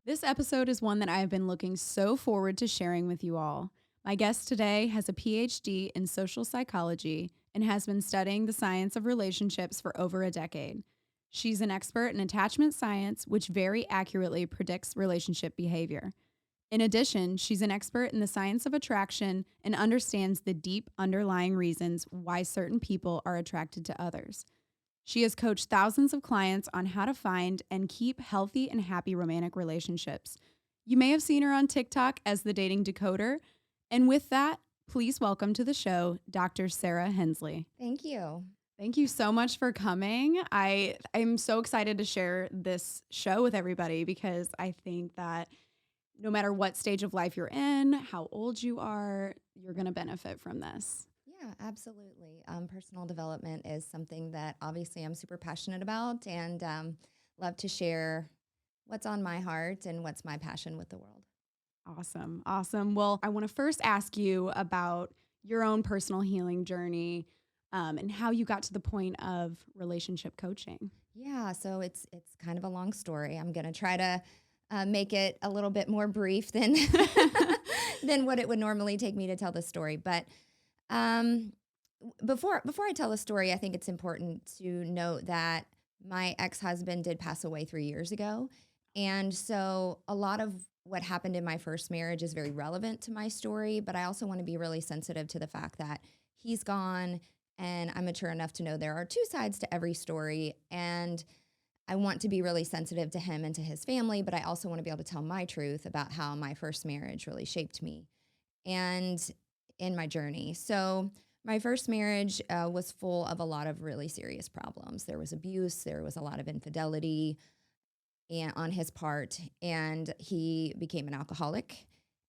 This episode is one that I have been looking so forward to sharing with you all. My guest today has a PhD in social psychology and has been studying the science of relationships for over a decade. She's an expert in attachment science, which very accurately predicts relationship behavior. In addition, she's an expert in the science of attraction and understands the deep underlying reasons why certain people are attracted to others. She has coached thousands of clients on how to find and keep healthy and happy romantic relationships. You may have seen her on TikTok as the dating decoder. And with that, please welcome to the show, Dr. Sarah Hensley. Thank you. Thank you so much for coming. I'm so excited to share this show with everybody because I think that no matter what stage of life you're in, how old you are, you're going to benefit from this. Yeah, absolutely. Personal development is something that obviously I'm super passionate about and love to share what's on my heart and what's my passion with the world. Awesome. Awesome. Well, I want to first ask you about your own personal healing journey and how you got to the point of relationship coaching. Yeah, so it's kind of a long story. I'm going to try to make it a little bit more brief than than what it would normally take me to tell the story. But um, before I tell the story, I think it's important to note that my ex-husband did pass away 3 years ago. And so a lot of what happened in my first marriage is very relevant to my story, but I also want to be really sensitive to the fact that he's gone and I'm mature enough to know there are two sides to every story. And I want to be really sensitive to him and to his family, but I also want to be able to tell my truth about how my first marriage really shaped me and in my journey. So my first marriage was full of a lot of really serious problems. There was abuse, there was a lot of infidelity and on his part, and he became an alcoholic.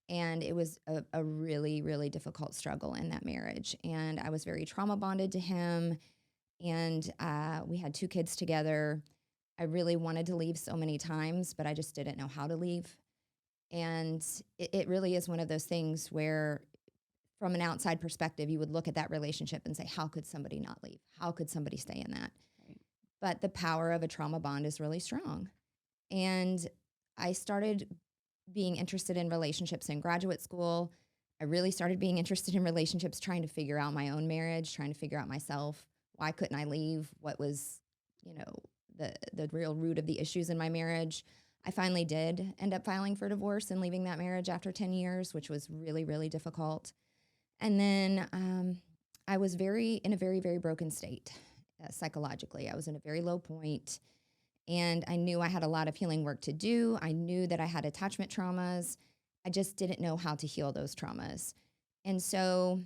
And it was a really, really difficult struggle in that marriage. And I was very trauma bonded to him. And we had 2 kids together. I really wanted to leave so many times, but I just didn't know how to leave. And it really is one of those things where, from an outside perspective, you would look at that relationship and say, how could somebody not leave? How could somebody stay in that? Right. But the power of a trauma bond is really strong. And I started being interested in relationships in graduate school. I really started being interested in relationships, trying to figure out my own marriage, trying to figure out myself. Why couldn't I leave? What was, the real root of the issues in my marriage? I finally did end up filing for divorce and leaving that marriage after 10 years, which was really, really difficult. And then I was in a very, very broken state psychologically. I was in a very low point. And I knew I had a lot of healing work to do. I knew that I had attachment traumas. I just didn't know how to heal those traumas. And so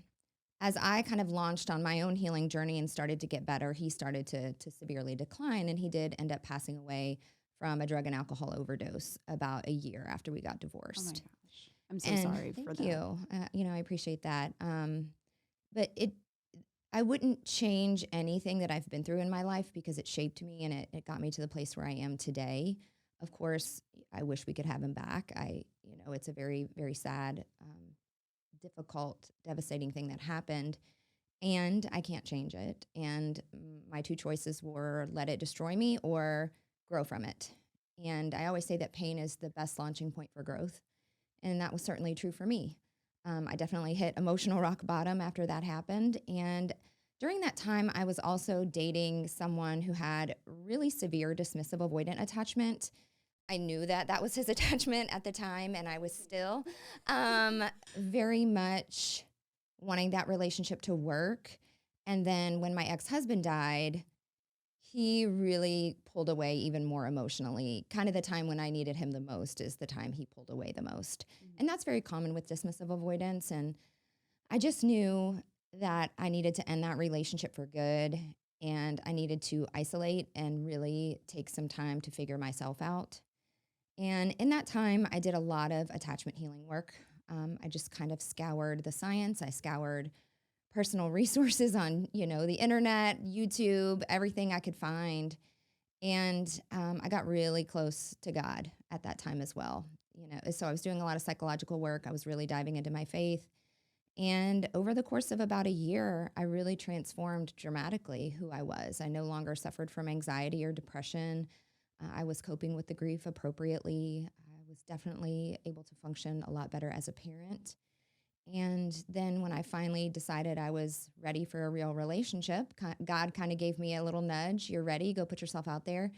as I kind of launched on my own healing journey and started to get better, he started to severely decline. And he did end up passing away from a drug and alcohol overdose about a year after we got Oh my divorced. gosh. I'm so And sorry for thank that. you. I appreciate that. But I wouldn't change anything that I've been through in my life because it shaped me and it got me to the place where I am today. Of course, I wish we could have him back. It's a very, very sad, difficult, devastating thing that happened, and I can't change it. And my two choices were let it destroy me or grow from it. And I always say that pain is the best launching point for growth. And that was certainly true for me. I definitely hit emotional rock bottom after that happened. And during that time, I was also dating someone who had really severe dismissive avoidant attachment. I knew that that was his attachment at the time, and I was still very much wanting that relationship to work. And then when my ex-husband died, he really pulled away even more emotionally. Kind of the time when I needed him the most is the time he pulled away the most. And that's very common with dismissive avoidance. And I just knew that I needed to end that relationship for good. And I needed to isolate and really take some time to figure myself out. And in that time, I did a lot of attachment healing work. I just kind of scoured the science. I scoured personal resources on, the internet, YouTube, everything I could find. And I got really close to God at that time as well. So I was doing a lot of psychological work. I was really diving into my faith. And over the course of about a year, I really transformed dramatically who I was. I no longer suffered from anxiety or depression. I was coping with the grief appropriately. I was definitely able to function a lot better as a parent. And then when I finally decided I was ready for a real relationship, God kind of gave me a little nudge. You're ready. Go put yourself out there.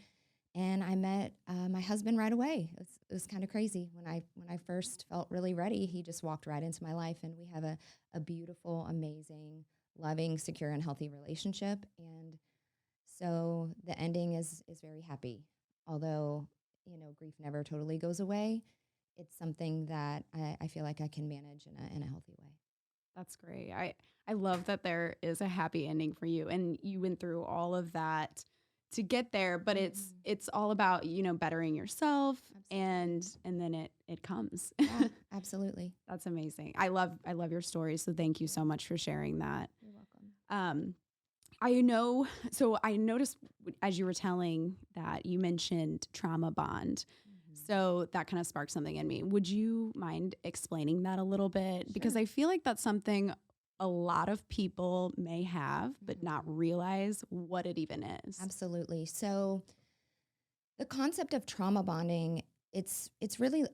And I met my husband right away. It was kind of crazy. When I first felt really ready, he just walked right into my life, and we have a beautiful, amazing, loving, secure, and healthy relationship. And so the ending is very happy. Although, grief never totally goes away, it's something that I feel like I can manage in a healthy way. That's great. I love that there is a happy ending for you, and you went through all of that to get there, but it's all about, bettering yourself, Absolutely. and then it comes. Yeah, absolutely. That's amazing. I love your story, so thank you so much for sharing that. You're welcome. Um I noticed as you were telling that you mentioned trauma bond. Mhm. So that kind of sparked something in me. Would you mind explaining that a little bit? Because Sure. I feel like that's something a lot of people may have, but not Mhm. realize what it even is. Absolutely. So the concept of trauma bonding, it's really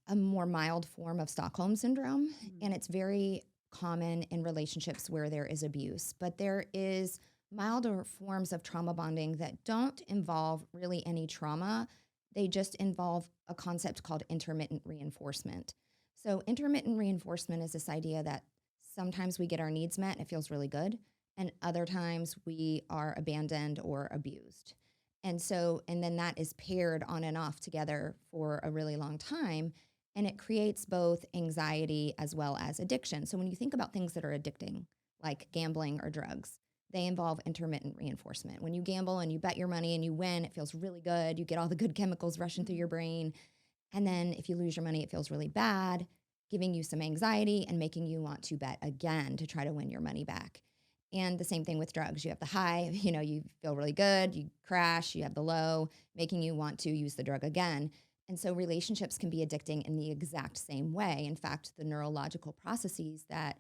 a more mild form of Stockholm syndrome, Mhm. and it's very common in relationships where there is abuse. But there is milder forms of trauma bonding that don't involve really any trauma. They just involve a concept called intermittent reinforcement. So intermittent reinforcement is this idea that sometimes we get our needs met and it feels really good, and other times we are abandoned or abused. And then that is paired on and off together for a really long time. And it creates both anxiety as well as addiction. So when you think about things that are addicting, like gambling or drugs, they involve intermittent reinforcement. When you gamble and you bet your money and you win, it feels really good. You get all the good chemicals rushing through your brain. And then if you lose your money, it feels really bad, giving you some anxiety and making you want to bet again to try to win your money back. And the same thing with drugs. You have the high, you feel really good, you crash, you have the low, making you want to use the drug again. And so relationships can be addicting in the exact same way. In fact, the neurological processes that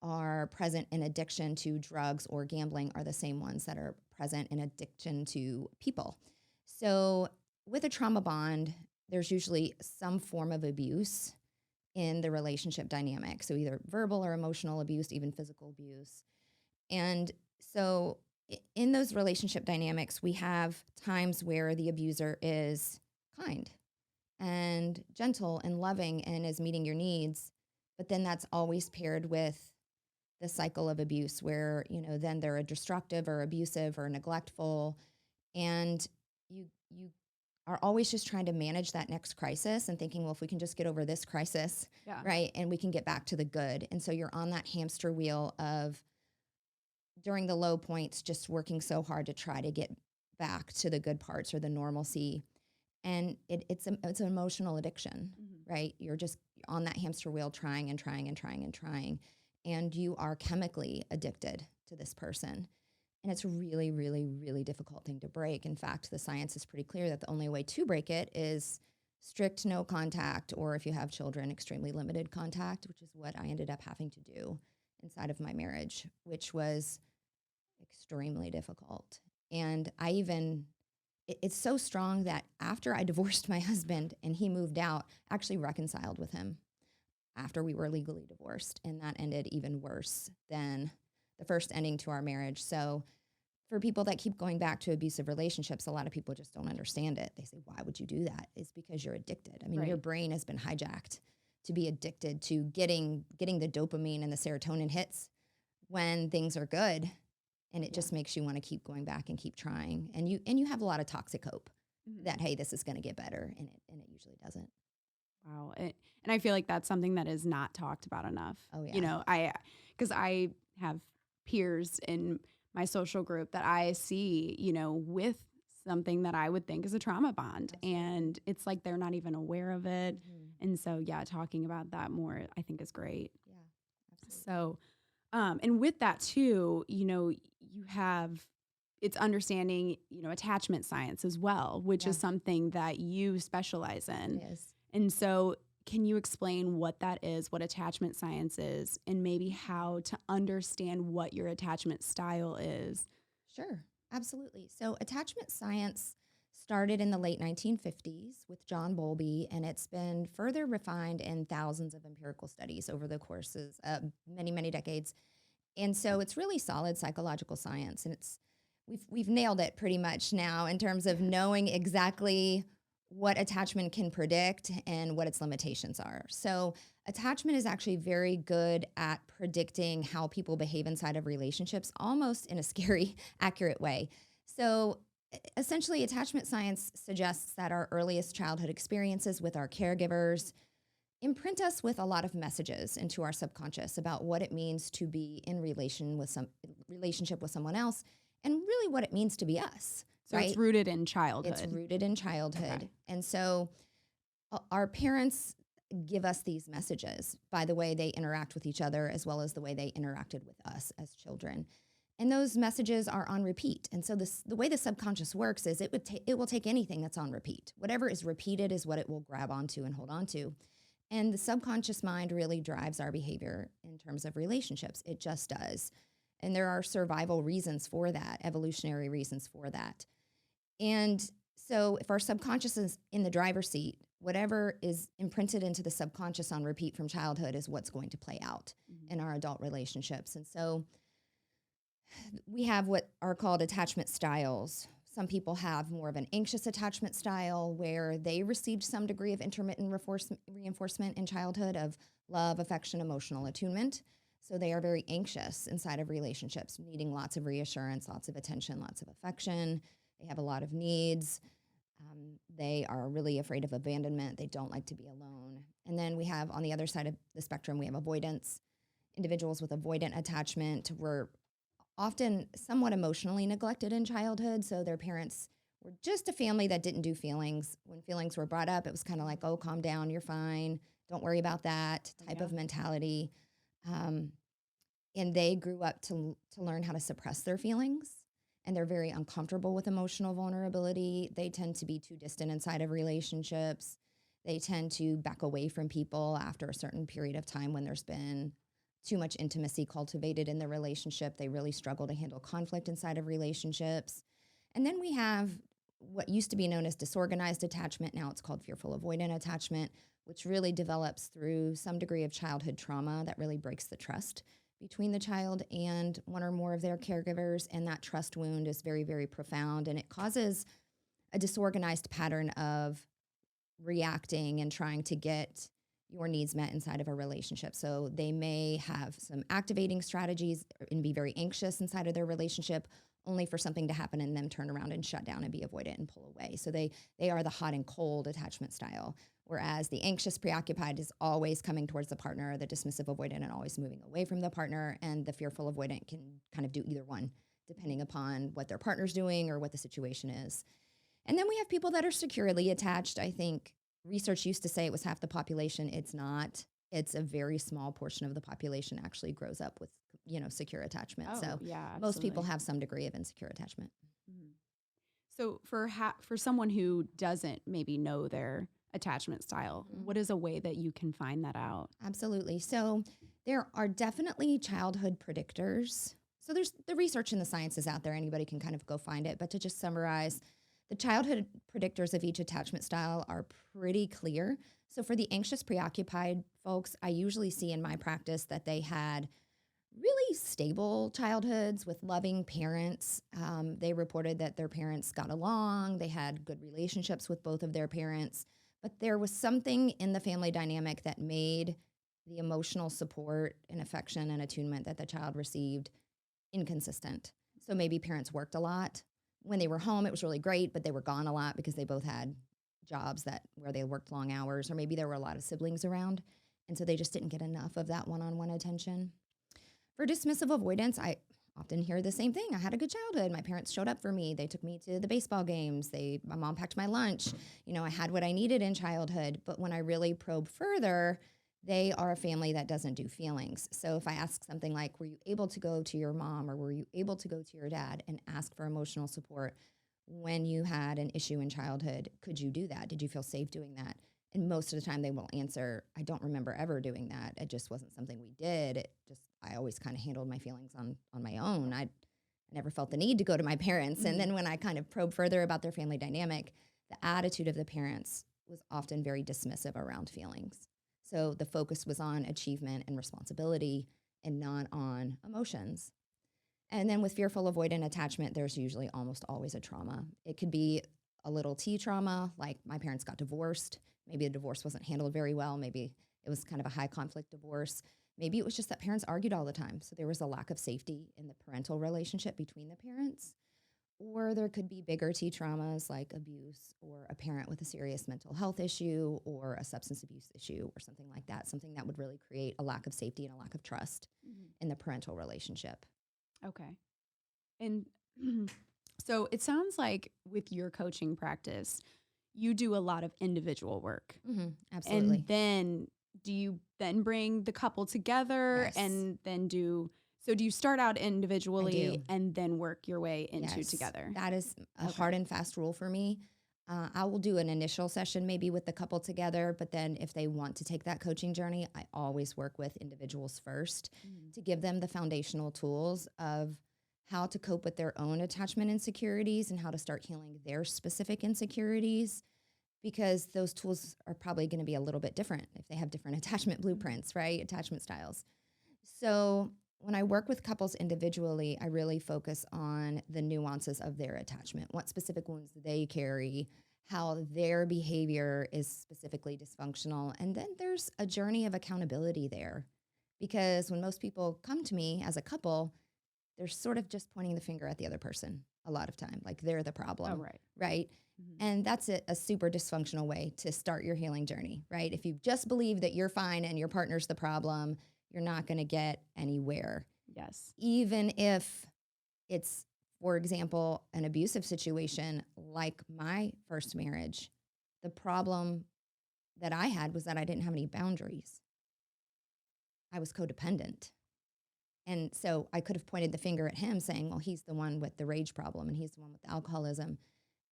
are present in addiction to drugs or gambling are the same ones that are present in addiction to people. So with a trauma bond, there's usually some form of abuse in the relationship dynamic. So either verbal or emotional abuse, even physical abuse. And so in those relationship dynamics, we have times where the abuser is kind and gentle and loving and is meeting your needs. But then that's always paired with the cycle of abuse where, then they're destructive or abusive or neglectful. And you are always just trying to manage that next crisis and thinking, well, if we can just get over this crisis, Yeah. right, and we can get back to the good. And so you're on that hamster wheel of during the low points, just working so hard to try to get back to the good parts or the normalcy. And it's an emotional addiction, Mhm. right? You're just on that hamster wheel trying and trying and trying and trying. And you are chemically addicted to this person. And it's a really, really, really difficult thing to break. In fact, the science is pretty clear that the only way to break it is strict no contact, or if you have children, extremely limited contact, which is what I ended up having to do inside of my marriage, which was extremely difficult. And it's so strong that after I divorced my husband and he moved out, I actually reconciled with him after we were legally divorced. And that ended even worse than the first ending to our marriage. So for people that keep going back to abusive relationships, a lot of people just don't understand it. They say, why would you do that? It's because you're addicted. I mean, your Right. brain has been hijacked to be addicted to getting the dopamine and the serotonin hits when things are good, and it Yeah. just makes you want to keep going back and keep trying. And you have a lot of toxic hope Mhm. that, hey, this is going to get better, and it usually doesn't. Wow. And I feel like that's something that is not talked about enough. Oh yeah. Because I have peers in my social group that I see, with something that I would think is a trauma bond. Absolutely. And it's like they're not even aware of it. Mhm. And so, yeah, talking about that more, I think is great. Yeah, absolutely. So, and with that too, you have it's understanding, attachment science as well, which Yeah, is something that you specialize it in. is. And so, can you explain what that is, what attachment science is, and maybe how to understand what your attachment style is? Sure, absolutely. So attachment science started in the late 1950s with John Bowlby, and it's been further refined in thousands of empirical studies over the courses of many, many decades. And so it's really solid psychological science, and we've nailed it pretty much now in terms of knowing exactly what attachment can predict and what its limitations are. So attachment is actually very good at predicting how people behave inside of relationships, almost in a scary, accurate way. So essentially, attachment science suggests that our earliest childhood experiences with our caregivers imprint us with a lot of messages into our subconscious about what it means to be in relationship with someone else, and really what it means to be us. So right? it's rooted in childhood. It's rooted in childhood. Okay. And so our parents give us these messages by the way they interact with each other, as well as the way they interacted with us as children. And those messages are on repeat. And so the way the subconscious works is it will take anything that's on repeat. Whatever is repeated is what it will grab onto and hold onto. And the subconscious mind really drives our behavior in terms of relationships. It just does. And there are survival reasons for that, evolutionary reasons for that. And so if our subconscious is in the driver's seat, whatever is imprinted into the subconscious on repeat from childhood is what's going to play out in our adult relationships. And so we have what are called attachment styles. Some people have more of an anxious attachment style where they received some degree of intermittent reinforcement in childhood of love, affection, emotional attunement. So they are very anxious inside of relationships, needing lots of reassurance, lots of attention, lots of affection. They have a lot of needs. They are really afraid of abandonment. They don't like to be alone. And then we have on the other side of the spectrum, we have avoidance. Individuals with avoidant attachment were often somewhat emotionally neglected in childhood. So their parents were just a family that didn't do feelings. When feelings were brought up, it was kind of like, oh, calm down, you're fine. Don't worry about that type of mentality. And they grew up to learn how to suppress their feelings. And they're very uncomfortable with emotional vulnerability. They tend to be too distant inside of relationships. They tend to back away from people after a certain period of time when there's been too much intimacy cultivated in the relationship. They really struggle to handle conflict inside of relationships. And then we have what used to be known as disorganized attachment. Now it's called fearful avoidant attachment, which really develops through some degree of childhood trauma that really breaks the trust between the child and one or more of their caregivers. And that trust wound is very, very profound. And it causes a disorganized pattern of reacting and trying to get your needs met inside of a relationship. So they may have some activating strategies and be very anxious inside of their relationship, only for something to happen and them turn around and shut down and be avoidant and pull away. So they are the hot and cold attachment style. Whereas the anxious preoccupied is always coming towards the partner, the dismissive avoidant and always moving away from the partner, and the fearful avoidant can kind of do either one, depending upon what their partner's doing or what the situation is. And then we have people that are securely attached. I think research used to say it was half the population. It's not. It's a very small portion of the population actually grows up with, secure attachment. Oh, so yeah, most people absolutely. have some degree of insecure attachment. Mhm. So for someone who doesn't maybe know their attachment style, Mhm. what is a way that you can find that out? Absolutely. So there are definitely childhood predictors. So there's the research and the science is out there. Anybody can kind of go find it. But to just summarize, the childhood predictors of each attachment style are pretty clear. So for the anxious preoccupied folks, I usually see in my practice that they had really stable childhoods with loving parents. They reported that their parents got along. They had good relationships with both of their parents. But there was something in the family dynamic that made the emotional support and affection and attunement that the child received inconsistent. So maybe parents worked a lot. When they were home, it was really great, but they were gone a lot because they both had jobs where they worked long hours, or maybe there were a lot of siblings around. And so they just didn't get enough of that one-on-one attention. For dismissive avoidance, I often hear the same thing. I had a good childhood. My parents showed up for me. They took me to the baseball games. My mom packed my lunch. I had what I needed in childhood. But when I really probe further, they are a family that doesn't do feelings. So if I ask something like, were you able to go to your mom or were you able to go to your dad and ask for emotional support when you had an issue in childhood? Could you do that? Did you feel safe doing that? And most of the time they will answer, I don't remember ever doing that. It just wasn't something we did. I always kind of handled my feelings on my own. I never felt the need to go to my parents. And then when I kind of probe further about their family dynamic, the attitude of the parents was often very dismissive around feelings. So the focus was on achievement and responsibility and not on emotions. And then with fearful avoidant attachment, there's usually almost always a trauma. It could be a little T trauma, like my parents got divorced. Maybe the divorce wasn't handled very well. Maybe it was kind of a high conflict divorce. Maybe it was just that parents argued all the time. So there was a lack of safety in the parental relationship between the parents. Or there could be bigger T traumas like abuse or a parent with a serious mental health issue or a substance abuse issue or something like that, something that would really create a lack of safety and a lack of trust in the parental relationship. Okay. And so it sounds like with your coaching practice, you do a lot of individual work. Absolutely. And then do you then bring the couple together Yes. and then do you start out individually do. and then work your way into Yes, together? that is a Okay. hard and fast rule for me. I will do an initial session maybe with the couple together, but then if they want to take that coaching journey, I always work with individuals first to give them the foundational tools of how to cope with their own attachment insecurities and how to start healing their specific insecurities, because those tools are probably going to be a little bit different if they have different attachment blueprints, right? Attachment styles. So when I work with couples individually, I really focus on the nuances of their attachment, what specific wounds they carry, how their behavior is specifically dysfunctional. And then there's a journey of accountability there. Because when most people come to me as a couple, they're sort of just pointing the finger at the other person a lot of time, like they're the problem, Oh, right. right? And that's a super dysfunctional way to start your healing journey, right? If you just believe that you're fine and your partner's the problem, you're not going to get anywhere. Yes. Even if it's, for example, an abusive situation like my first marriage, the problem that I had was that I didn't have any boundaries. I was codependent. And so I could have pointed the finger at him saying, well, he's the one with the rage problem and he's the one with the alcoholism.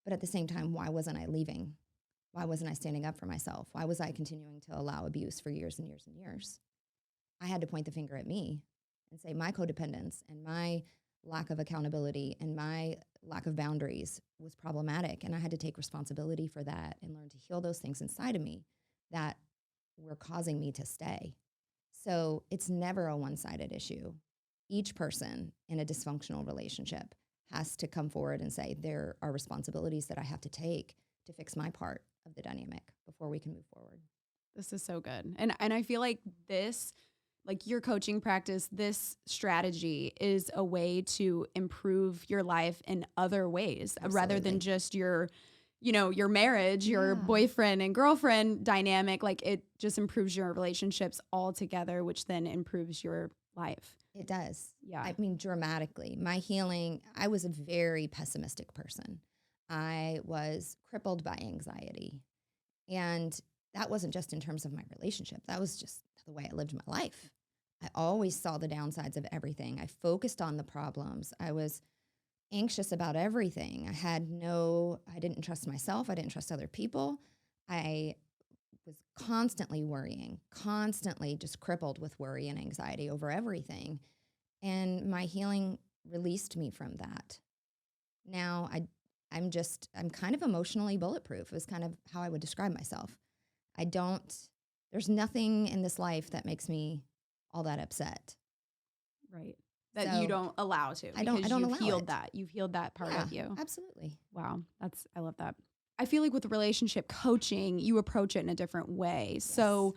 But at the same time, why wasn't I leaving? Why wasn't I standing up for myself? Why was I continuing to allow abuse for years and years and years? I had to point the finger at me and say my codependence and my lack of accountability and my lack of boundaries was problematic. And I had to take responsibility for that and learn to heal those things inside of me that were causing me to stay. So it's never a one-sided issue. Each person in a dysfunctional relationship has to come forward and say, there are responsibilities that I have to take to fix my part of the dynamic before we can move forward. This is so good. And I feel like this, like your coaching practice, this strategy is a way to improve your life in other ways rather than Absolutely. just your marriage, your Yeah. boyfriend and girlfriend dynamic. Like it just improves your relationships altogether, which then improves your life. It does. Yeah. I mean, dramatically. My healing, I was a very pessimistic person. I was crippled by anxiety. And that wasn't just in terms of my relationship. That was just the way I lived my life. I always saw the downsides of everything. I focused on the problems. I was anxious about everything. I didn't trust myself. I didn't trust other people. I was constantly worrying, constantly just crippled with worry and anxiety over everything. And my healing released me from that. Now I'm kind of emotionally bulletproof is kind of how I would describe myself. There's nothing in this life that makes me all that upset. Right. That So you don't allow to. I don't because allow you've healed it. that. You've healed that part Yeah, of you. absolutely. Wow. I love that. I feel like with relationship coaching, you approach it in a different way. So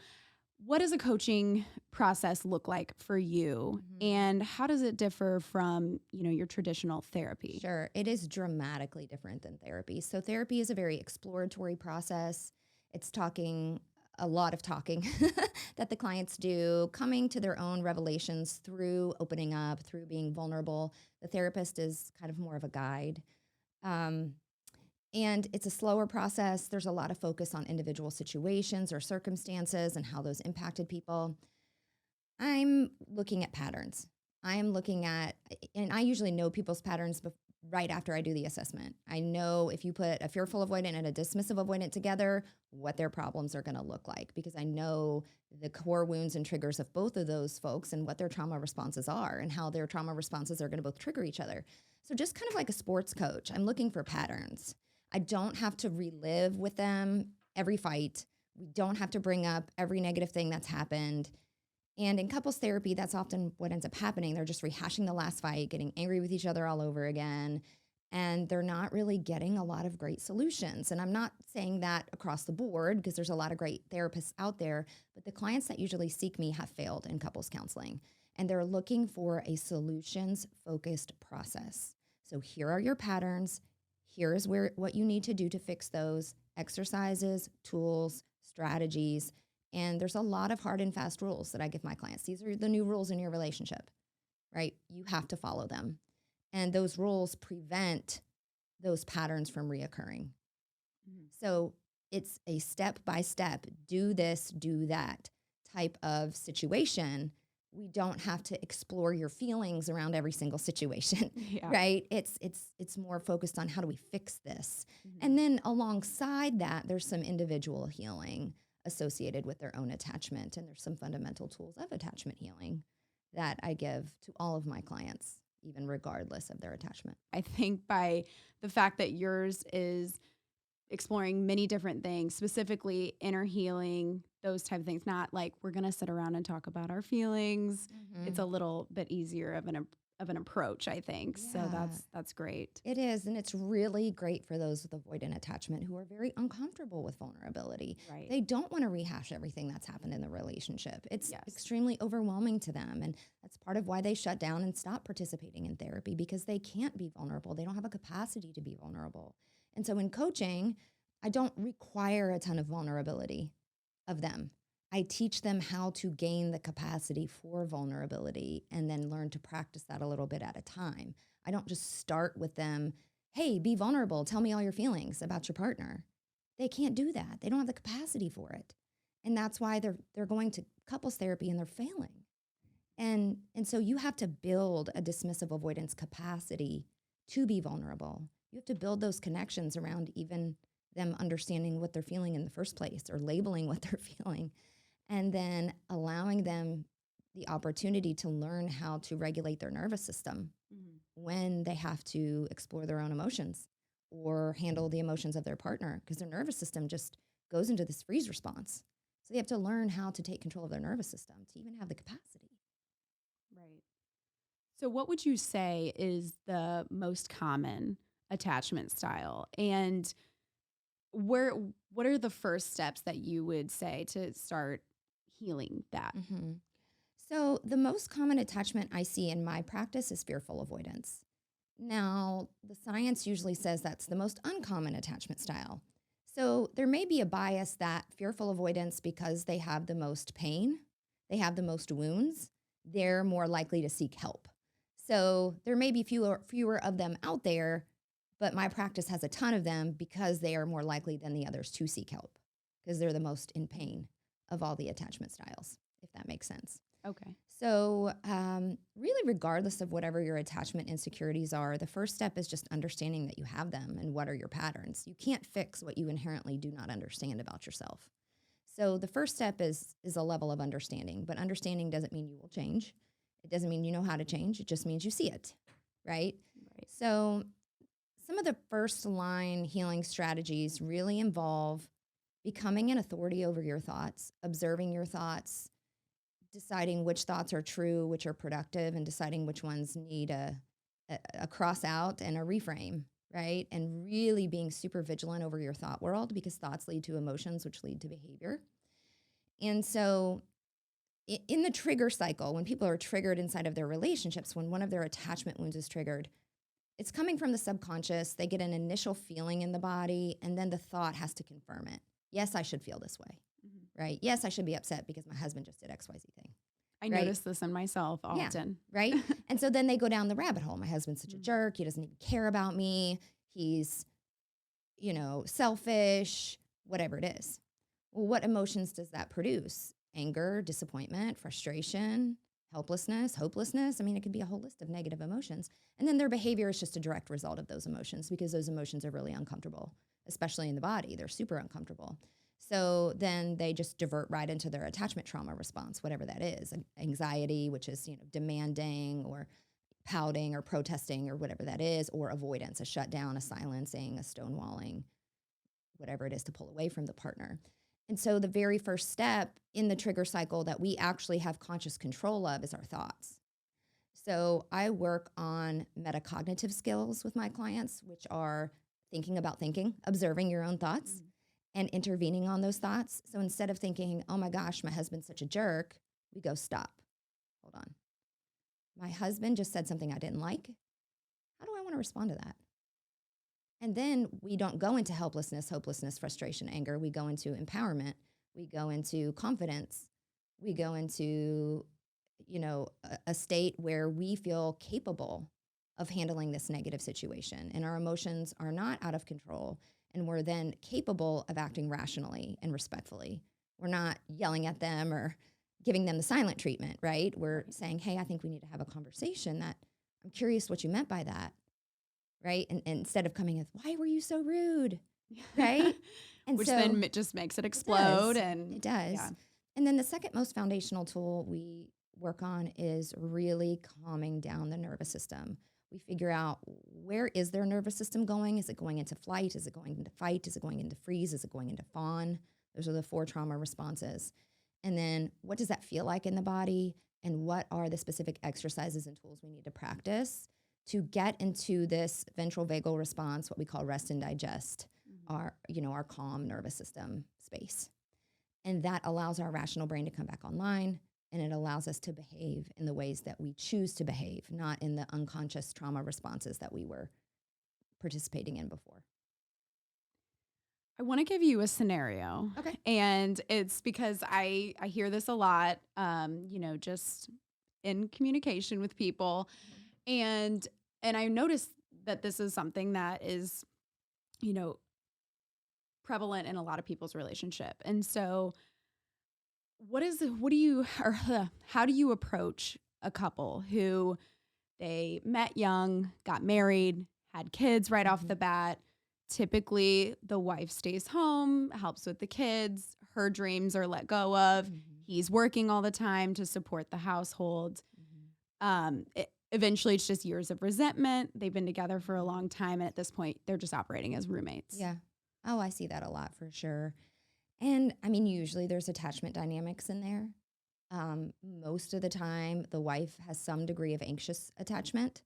what does a coaching process look like for you? And how does it differ from, your traditional therapy? Sure. It is dramatically different than therapy. So therapy is a very exploratory process. It's a lot of talking that the clients do, coming to their own revelations through opening up, through being vulnerable. The therapist is kind of more of a guide. And it's a slower process. There's a lot of focus on individual situations or circumstances and how those impacted people. I'm looking at patterns. I am looking at, and I usually know people's patterns right after I do the assessment. I know if you put a fearful avoidant and a dismissive avoidant together, what their problems are going to look like, because I know the core wounds and triggers of both of those folks and what their trauma responses are and how their trauma responses are going to both trigger each other. So just kind of like a sports coach, I'm looking for patterns. I don't have to relive with them every fight. We don't have to bring up every negative thing that's happened. And in couples therapy, that's often what ends up happening. They're just rehashing the last fight, getting angry with each other all over again, and they're not really getting a lot of great solutions. And I'm not saying that across the board, because there's a lot of great therapists out there, but the clients that usually seek me have failed in couples counseling, and they're looking for a solutions-focused process. So here are your patterns. Here is what you need to do to fix those: exercises, tools, strategies. And there's a lot of hard and fast rules that I give my clients. These are the new rules in your relationship, right? You have to follow them. And those rules prevent those patterns from reoccurring. So it's a step-by-step, do this, do that type of situation. We don't have to explore your feelings around every single situation, Yeah. right? It's more focused on how do we fix this. And then alongside that, there's some individual healing associated with their own attachment. And there's some fundamental tools of attachment healing that I give to all of my clients, even regardless of their attachment. I think by the fact that yours is exploring many different things, specifically inner healing, those type of things, not like we're going to sit around and talk about our feelings. It's a little bit easier of an approach, I think. Yeah. So that's great. It is, and it's really great for those with avoidant attachment who are very uncomfortable with vulnerability. Right. They don't want to rehash everything that's happened in the relationship. It's Yes. extremely overwhelming to them, and that's part of why they shut down and stop participating in therapy, because they can't be vulnerable. They don't have a capacity to be vulnerable. And so in coaching, I don't require a ton of vulnerability of them. I teach them how to gain the capacity for vulnerability and then learn to practice that a little bit at a time. I don't just start with them, hey, be vulnerable, tell me all your feelings about your partner. They can't do that. They don't have the capacity for it. And that's why they're going to couples therapy and they're failing. And so you have to build a dismissive avoidance capacity to be vulnerable. You have to build those connections around even them understanding what they're feeling in the first place, or labeling what they're feeling, and then allowing them the opportunity to learn how to regulate their nervous system when they have to explore their own emotions or handle the emotions of their partner, because their nervous system just goes into this freeze response. So they have to learn how to take control of their nervous system to even have the capacity. Right. So what would you say is the most common attachment style? And what are the first steps that you would say to start healing that? So the most common attachment I see in my practice is fearful avoidance. Now, the science usually says that's the most uncommon attachment style. So there may be a bias that fearful avoidance, because they have the most pain, they have the most wounds, they're more likely to seek help. So there may be fewer of them out there, but my practice has a ton of them because they are more likely than the others to seek help, because they're the most in pain of all the attachment styles, if that makes sense. Okay. So really, regardless of whatever your attachment insecurities are, the first step is just understanding that you have them and what are your patterns. You can't fix what you inherently do not understand about yourself. So the first step is a level of understanding, but understanding doesn't mean you will change. It doesn't mean you know how to change. It just means you see it, right? Right. So some of the first line healing strategies really involve becoming an authority over your thoughts, observing your thoughts, deciding which thoughts are true, which are productive, and deciding which ones need a cross out and a reframe, right? And really being super vigilant over your thought world, because thoughts lead to emotions, which lead to behavior. And so in the trigger cycle, when people are triggered inside of their relationships, when one of their attachment wounds is triggered, it's coming from the subconscious. They get an initial feeling in the body, and then the thought has to confirm it. Yes, I should feel this way, right? Yes, I should be upset because my husband just did XYZ thing. I Right. notice this in myself often. Right? And so then they go down the rabbit hole. My husband's such a jerk. He doesn't even care about me. He's, selfish, whatever it is. Well, what emotions does that produce? Anger, disappointment, frustration, helplessness, hopelessness. I mean, it could be a whole list of negative emotions. And then their behavior is just a direct result of those emotions because those emotions are really uncomfortable, especially in the body. They're super uncomfortable. So then they just divert right into their attachment trauma response, whatever that is. Anxiety, which is, demanding or pouting or protesting or whatever that is, or avoidance, a shutdown, a silencing, a stonewalling, whatever it is to pull away from the partner. And so the very first step in the trigger cycle that we actually have conscious control of is our thoughts. So I work on metacognitive skills with my clients, which are thinking about thinking, observing your own thoughts, and intervening on those thoughts. So instead of thinking, oh my gosh, my husband's such a jerk, we go, stop, hold on. My husband just said something I didn't like. How do I want to respond to that? And then we don't go into helplessness, hopelessness, frustration, anger. We go into empowerment. We go into confidence. We go into, a state where we feel capable of handling this negative situation. And our emotions are not out of control. And we're then capable of acting rationally and respectfully. We're not yelling at them or giving them the silent treatment, right? We're saying, hey, I think we need to have a conversation. That I'm curious what you meant by that. Right. And instead of coming with, why were you so rude? Right. And Which so then just makes it explode. it does. Yeah. And then the second most foundational tool we work on is really calming down the nervous system. We figure out, where is their nervous system going? Is it going into flight? Is it going into fight? Is it going into freeze? Is it going into fawn? Those are the 4 trauma responses. And then what does that feel like in the body? And what are the specific exercises and tools we need to practice to get into this ventral vagal response, what we call rest and digest, our calm nervous system space. And that allows our rational brain to come back online, and it allows us to behave in the ways that we choose to behave, not in the unconscious trauma responses that we were participating in before. I want to give you a scenario. Okay. And it's because I hear this a lot, just in communication with people. And I noticed that this is something that is, prevalent in a lot of people's relationship. And so how do you approach a couple who they met young, got married, had kids right off the bat? Typically, the wife stays home, helps with the kids. Her dreams are let go of. He's working all the time to support the household. Eventually, it's just years of resentment. They've been together for a long time. And at this point, they're just operating as roommates. Yeah. Oh, I see that a lot for sure. And I mean, usually there's attachment dynamics in there. Most of the time, the wife has some degree of anxious attachment.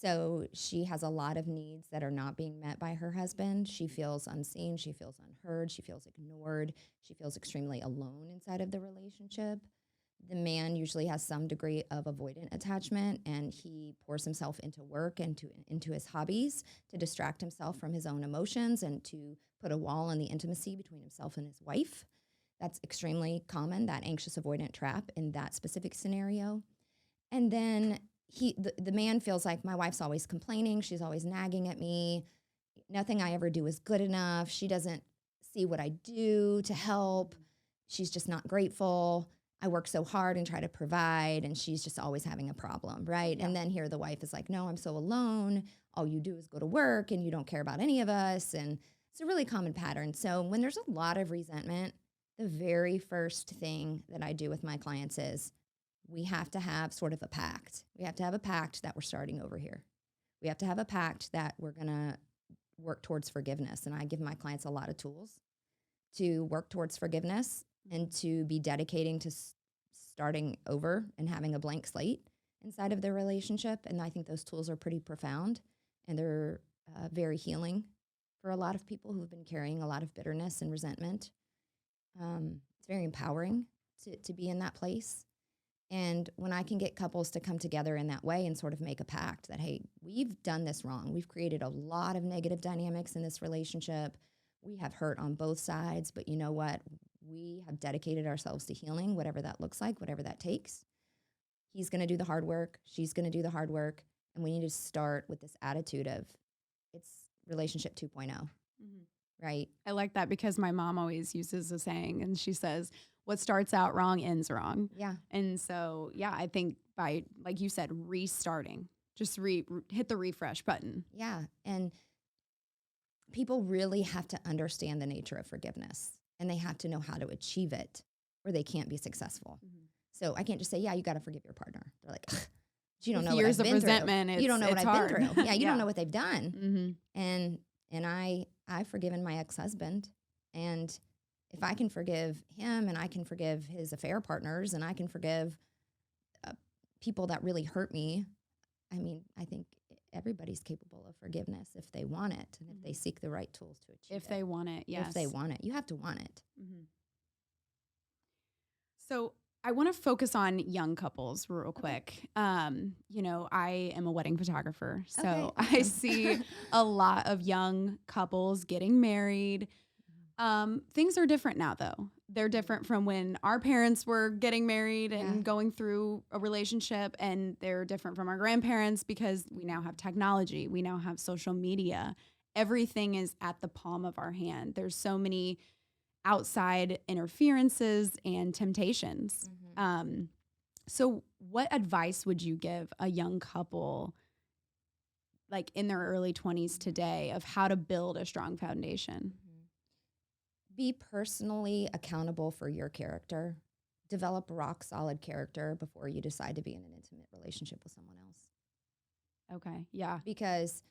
So she has a lot of needs that are not being met by her husband. She feels unseen. She feels unheard. She feels ignored. She feels extremely alone inside of the relationship. The man usually has some degree of avoidant attachment, and he pours himself into work and into his hobbies to distract himself from his own emotions and to put a wall on the intimacy between himself and his wife. That's extremely common, that anxious avoidant trap in that specific scenario. And then the man feels like, my wife's always complaining. She's always nagging at me. Nothing I ever do is good enough. She doesn't see what I do to help. She's just not grateful. I work so hard and try to provide, and she's just always having a problem, right? Yeah. And then here the wife is like, no, I'm so alone. All you do is go to work, and you don't care about any of us. And it's a really common pattern. So when there's a lot of resentment, the very first thing that I do with my clients is we have to have sort of a pact. We have to have a pact that we're starting over here. We have to have a pact that we're going to work towards forgiveness. And I give my clients a lot of tools to work towards forgiveness and to be dedicating to starting over and having a blank slate inside of their relationship. And I think those tools are pretty profound, and they're very healing for a lot of people who've been carrying a lot of bitterness and resentment. It's very empowering to be in that place. And when I can get couples to come together in that way and sort of make a pact that, hey, we've done this wrong. We've created a lot of negative dynamics in this relationship. We have hurt on both sides, but you know what? We have dedicated ourselves to healing, whatever that looks like, whatever that takes. He's going to do the hard work. She's going to do the hard work. And we need to start with this attitude of it's relationship 2.0, right? I like that because my mom always uses a saying, and she says, what starts out wrong ends wrong. Yeah. And so, yeah, I think by, like you said, restarting, just hit the refresh button. Yeah. And people really have to understand the nature of forgiveness, and they have to know how to achieve it, or they can't be successful. Mm-hmm. So I can't just say, yeah, you got to forgive your partner. They're like, "Ugh, you don't With know what years I've of been resentment, through. You don't know what it's I've hard. been through. Yeah, you Yeah. don't know what they've done." Mm-hmm. And I've forgiven my ex-husband, and if I can forgive him, and I can forgive his affair partners, and I can forgive people that really hurt me, I mean, I think everybody's capable of forgiveness if they want it, and if they seek the right tools to achieve it. If they want it, yes. If they want it. You have to want it. Mm-hmm. So I want to focus on young couples real quick. You know, I am a wedding photographer, so Okay, I awesome. see a lot of young couples getting married. Things are different now, though. They're different from when our parents were getting married and Yeah. going through a relationship, and they're different from our grandparents because we now have technology. We now have social media. Everything is at the palm of our hand. There's so many outside interferences and temptations. So what advice would you give a young couple like in their early 20s today of how to build a strong foundation? Be personally accountable for your character. Develop rock solid character before you decide to be in an intimate relationship with someone else. Okay. Yeah. Because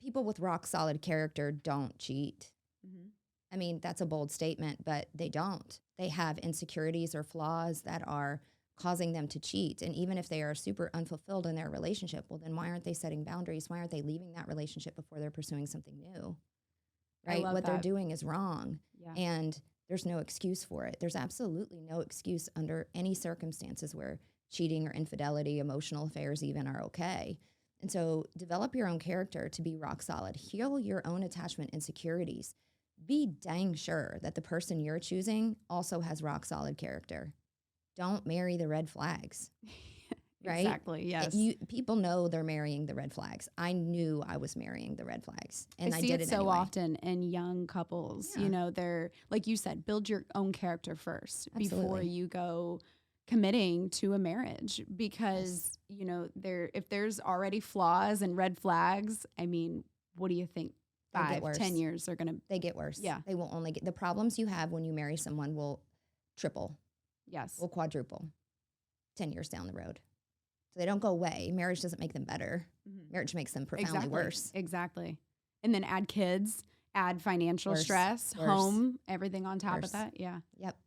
people with rock solid character don't cheat. Mm-hmm. I mean, that's a bold statement, but they don't. They have insecurities or flaws that are causing them to cheat. And even if they are super unfulfilled in their relationship, well, then why aren't they setting boundaries? Why aren't they leaving that relationship before they're pursuing something new? Right? What they're doing is wrong. Yeah. And there's no excuse for it. There's absolutely no excuse under any circumstances where cheating or infidelity, emotional affairs even, are okay. And so develop your own character to be rock solid. Heal your own attachment insecurities. Be dang sure that the person you're choosing also has rock solid character. Don't marry the red flags. Right? Exactly. Yes. People know they're marrying the red flags. I knew I was marrying the red flags, and I see did it it so anyway. often in young couples. Yeah. You know, they're like you said, build your own character first before Absolutely. you go committing to a marriage, because you know if there's already flaws and red flags. I mean, what do you think? They'll get 5, worse. 10 years are gonna. They get worse. Yeah. They will only get the problems you have when you marry someone will triple, Yes. will quadruple 10 years down the road. So they don't go away. Marriage doesn't make them better. Mm-hmm. Marriage makes them profoundly worse. Exactly. And then add kids, add financial stress, home, everything on top of that. Yeah. Yep.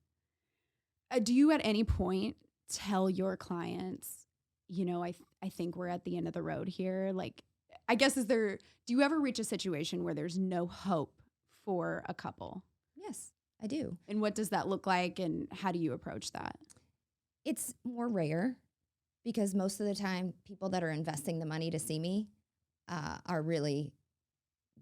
Do you at any point tell your clients, you know, I think we're at the end of the road here? Like, I guess do you ever reach a situation where there's no hope for a couple? Yes, I do. And what does that look like, and how do you approach that? It's more rare because most of the time people that are investing the money to see me are really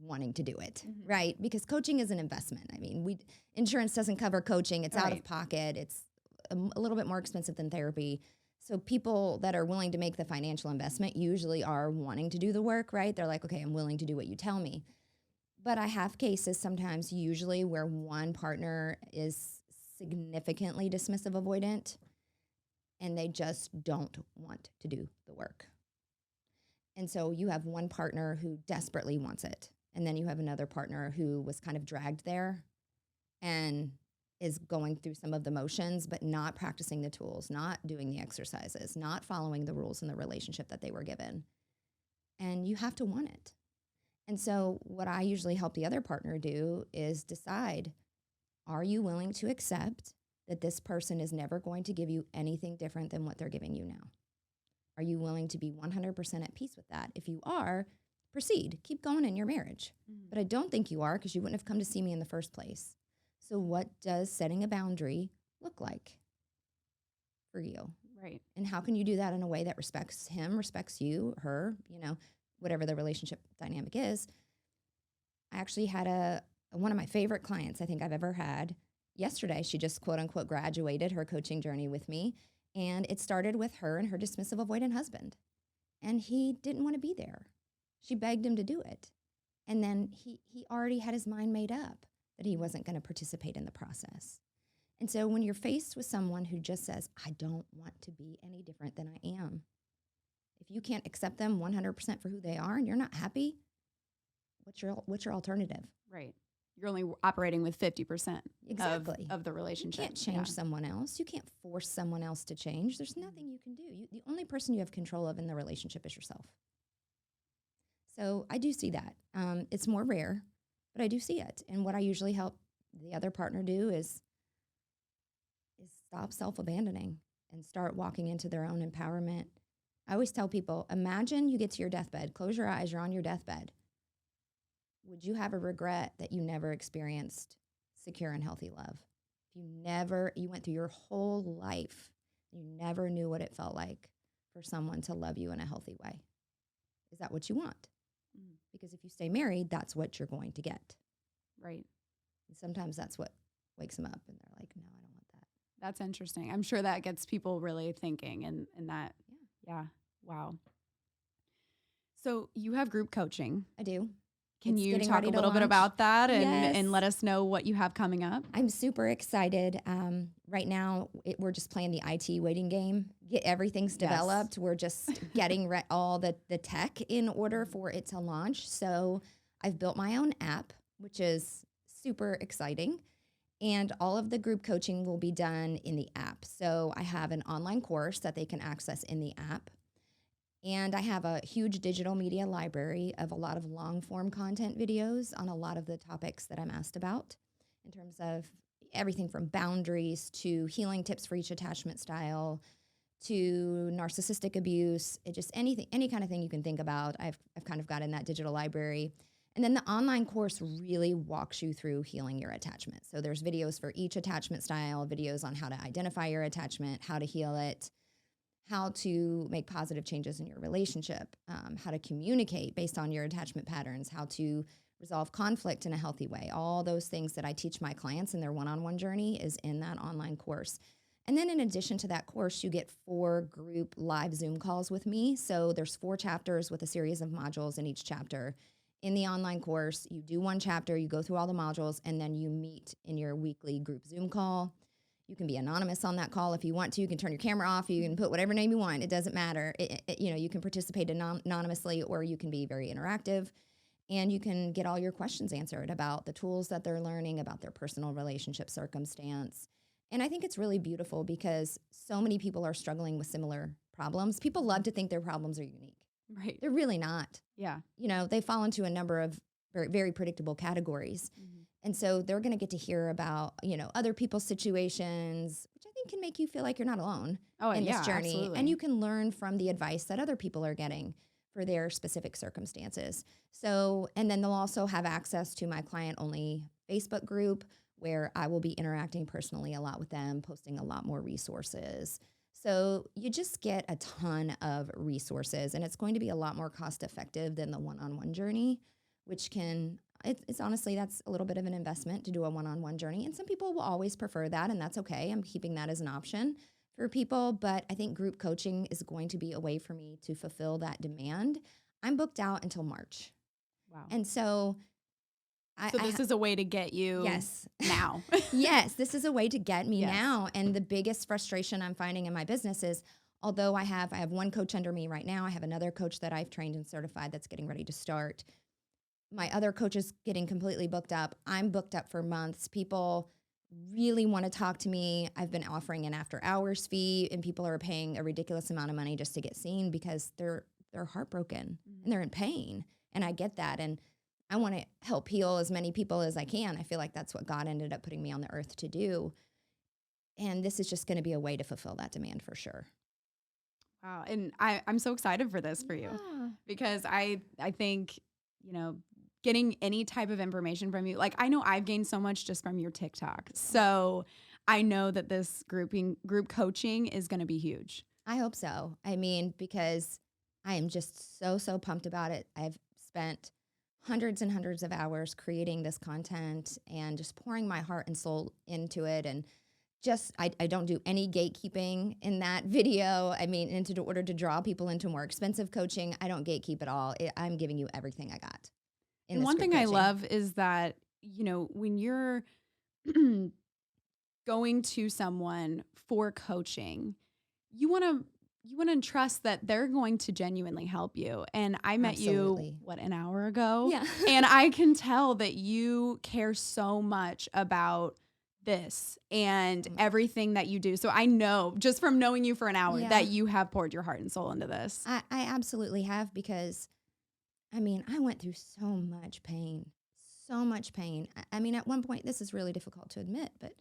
wanting to do it, right? Because coaching is an investment. I mean, insurance doesn't cover coaching. It's out of pocket. It's a little bit more expensive than therapy. So people that are willing to make the financial investment usually are wanting to do the work, right? They're like, okay, I'm willing to do what you tell me. But I have cases sometimes, usually, where one partner is significantly dismissive avoidant, and they just don't want to do the work. And so you have one partner who desperately wants it, and then you have another partner who was kind of dragged there and is going through some of the motions, but not practicing the tools, not doing the exercises, not following the rules in the relationship that they were given. And you have to want it. And so what I usually help the other partner do is decide, are you willing to accept that this person is never going to give you anything different than what they're giving you now? Are you willing to be 100% at peace with that? If you are, proceed. Keep going in your marriage. But I don't think you are, because you wouldn't have come to see me in the first place. So what does setting a boundary look like for you? Right. And how can you do that in a way that respects him, respects you, her, whatever the relationship dynamic is? I actually had one of my favorite clients I think I've ever had yesterday. She just quote unquote graduated her coaching journey with me. And it started with her and her dismissive avoidant husband. And he didn't want to be there. She begged him to do it. And then he already had his mind made up that he wasn't going to participate in the process. And so when you're faced with someone who just says, I don't want to be any different than I am, if you can't accept them 100% for who they are and you're not happy, what's your alternative? Right. You're only operating with 50% Exactly. of the You relationship. can't change someone else. You can't force someone else to change. There's nothing you can do. The only person you have control of in the relationship is yourself. So I do see that. It's more rare, but I do see it. And what I usually help the other partner do is stop self-abandoning and start walking into their own empowerment. I always tell people, imagine you get to your deathbed, close your eyes, you're on your deathbed. Would you have a regret that you never experienced secure and healthy love? If you went through your whole life, you never knew what it felt like for someone to love you in a healthy way. Is that what you want? Because if you stay married, that's what you're going to get. Right. And sometimes that's what wakes them up and they're like, no, I don't want that. That's interesting. I'm sure that gets people really thinking and that. Yeah. Wow. So you have group coaching. I do. Can It's you getting talk ready a to little bit launch. about that Yes. and let us know what you have coming up? I'm super excited. Right now, we're just playing the IT waiting game. Everything's Yes. developed. We're just getting all the tech in order for it to launch. So I've built my own app, which is super exciting. And all of the group coaching will be done in the app. So I have an online course that they can access in the app. And I have a huge digital media library of a lot of long form content videos on a lot of the topics that I'm asked about in terms of everything from boundaries to healing tips for each attachment style to narcissistic abuse, just anything, any kind of thing you can think about. I've kind of got in that digital library. And then the online course really walks you through healing your attachment. So there's videos for each attachment style, videos on how to identify your attachment, how to heal it, how to make positive changes in your relationship, how to communicate based on your attachment patterns, how to resolve conflict in a healthy way. All those things that I teach my clients in their one-on-one journey is in that online course. And then in addition to that course, you get 4 group live Zoom calls with me. So there's 4 chapters with a series of modules in each chapter. In the online course, you do 1 chapter, you go through all the modules, and then you meet in your weekly group Zoom call. You can be anonymous on that call if you want to. You can turn your camera off. You can put whatever name you want. It doesn't matter. You can participate anonymously, or you can be very interactive, and you can get all your questions answered about the tools that they're learning, about their personal relationship circumstance. And I think it's really beautiful because so many people are struggling with similar problems. People love to think their problems are unique. Right. They're really not. Yeah. They fall into a number of very, very predictable categories. Mm-hmm. And so they're going to get to hear about, other people's situations, which I think can make you feel like you're not alone in this journey. Absolutely. And you can learn from the advice that other people are getting for their specific circumstances. So, and then they'll also have access to my client-only Facebook group where I will be interacting personally a lot with them, posting a lot more resources. So you just get a ton of resources, and it's going to be a lot more cost-effective than the one-on-one journey, which it's honestly, that's a little bit of an investment to do a one-on-one journey. And some people will always prefer that, and that's okay. I'm keeping that as an option for people. But I think group coaching is going to be a way for me to fulfill that demand. I'm booked out until March. Wow. And so this is a way to get you now. Yes, this is a way to get me Yes. now. And the biggest frustration I'm finding in my business is, although I have 1 coach under me right now, I have another coach that I've trained and certified that's getting ready to start. My other coach is getting completely booked up. I'm booked up for months. People really want to talk to me. I've been offering an after hours fee, and people are paying a ridiculous amount of money just to get seen because they're heartbroken and they're in pain. And I get that. And I want to help heal as many people as I can. I feel like that's what God ended up putting me on the earth to do. And this is just going to be a way to fulfill that demand for sure. Wow. And I'm so excited for this for you because I think, getting any type of information from you, like I know I've gained so much just from your TikTok. So I know that this group coaching is going to be huge. I hope so. I mean, because I am just so pumped about it. I've spent hundreds and hundreds of hours creating this content and just pouring my heart and soul into it. And just, I don't do any gatekeeping in that video. I mean, in order to draw people into more expensive coaching, I don't gatekeep at all. I'm giving you everything I got. And one thing I love is that, when you're going to someone for coaching, you want to trust that they're going to genuinely help you. And I met Absolutely. you, an hour ago? Yeah. And I can tell that you care so much about this and everything that you do. So I know just from knowing you for an hour Yeah. that you have poured your heart and soul into this. I absolutely have, because I mean, I went through so much pain, so much pain. I mean, at one point, this is really difficult to admit, but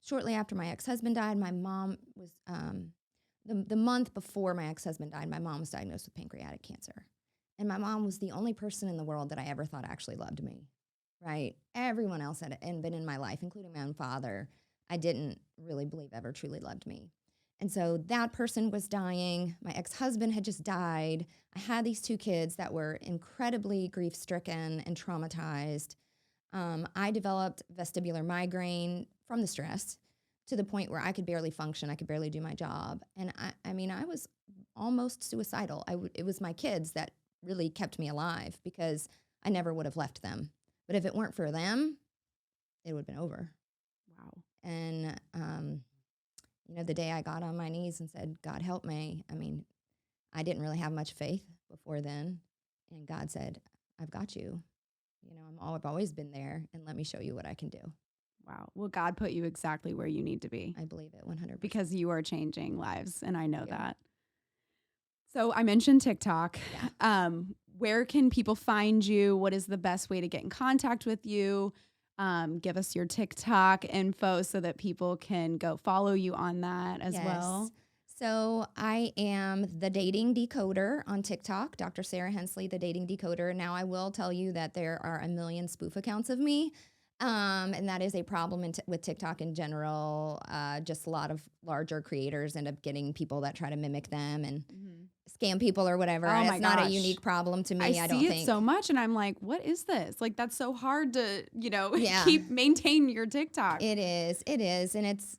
shortly after my ex-husband died, my mom was, the month before my ex-husband died, my mom was diagnosed with pancreatic cancer. And my mom was the only person in the world that I ever thought actually loved me, right? Everyone else had been in my life, including my own father, I didn't really believe ever truly loved me. And so that person was dying. My ex-husband had just died. I had these 2 kids that were incredibly grief-stricken and traumatized. I developed vestibular migraine from the stress to the point where I could barely function. I could barely do my job. And I mean, I was almost suicidal. It was my kids that really kept me alive, because I never would have left them. But if it weren't for them, it would have been over. Wow. And, the day I got on my knees and said, God help me, I mean, I didn't really have much faith before then. And God said, I've got you. I've always been there, and let me show you what I can do. Wow. Well, God put you exactly where you need to be. I believe it 100%. Because you are changing lives, and I know that. So I mentioned TikTok. Yeah. Where can people find you? What is the best way to get in contact with you? Give us your TikTok info so that people can go follow you on that as well. So I am the Dating Decoder on TikTok, Dr. Sarah Hensley, the Dating Decoder. Now, I will tell you that there are a million spoof accounts of me, and that is a problem with TikTok in general. Just a lot of larger creators end up getting people that try to mimic them and scam people or whatever. Oh my It's not a gosh. unique problem to me. I don't see think it so much, and I'm like, what is this? Like, that's so hard to, Yeah. maintain your TikTok. It is, and it's,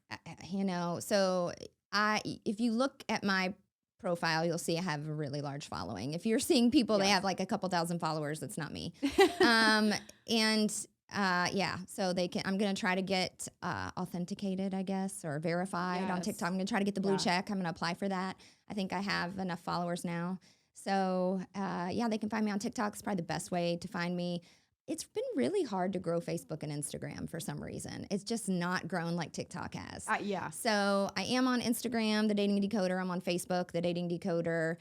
so if you look at my profile, you'll see I have a really large following. If you're seeing people, they have like a couple thousand followers. That's not me. So I'm going to try to get authenticated, I guess, or verified on TikTok. I'm going to try to get the blue check. I'm going to apply for that. I think I have enough followers now. So, they can find me on TikTok. It's probably the best way to find me. It's been really hard to grow Facebook and Instagram for some reason. It's just not grown like TikTok has. So I am on Instagram, The Dating Decoder. I'm on Facebook, The Dating Decoder.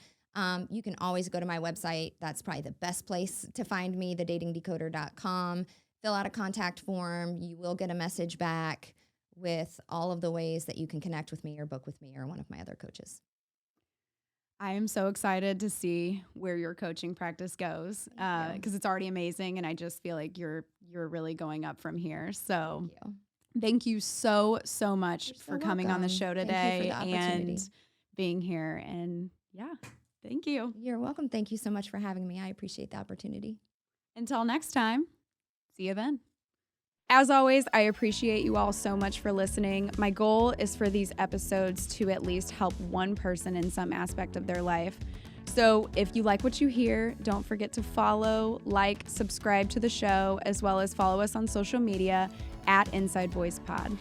You can always go to my website. That's probably the best place to find me, thedatingdecoder.com. Fill out a contact form. You will get a message back with all of the ways that you can connect with me or book with me or one of my other coaches. I am so excited to see where your coaching practice goes, because it's already amazing, and I just feel like you're really going up from here. So thank you so much for coming on the show today and being here. And thank you. You're welcome. Thank you so much for having me. I appreciate the opportunity. Until next time, see you then. As always, I appreciate you all so much for listening. My goal is for these episodes to at least help one person in some aspect of their life. So if you like what you hear, don't forget to follow, like, subscribe to the show, as well as follow us on social media at Inside Voice Pod.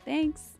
Thanks.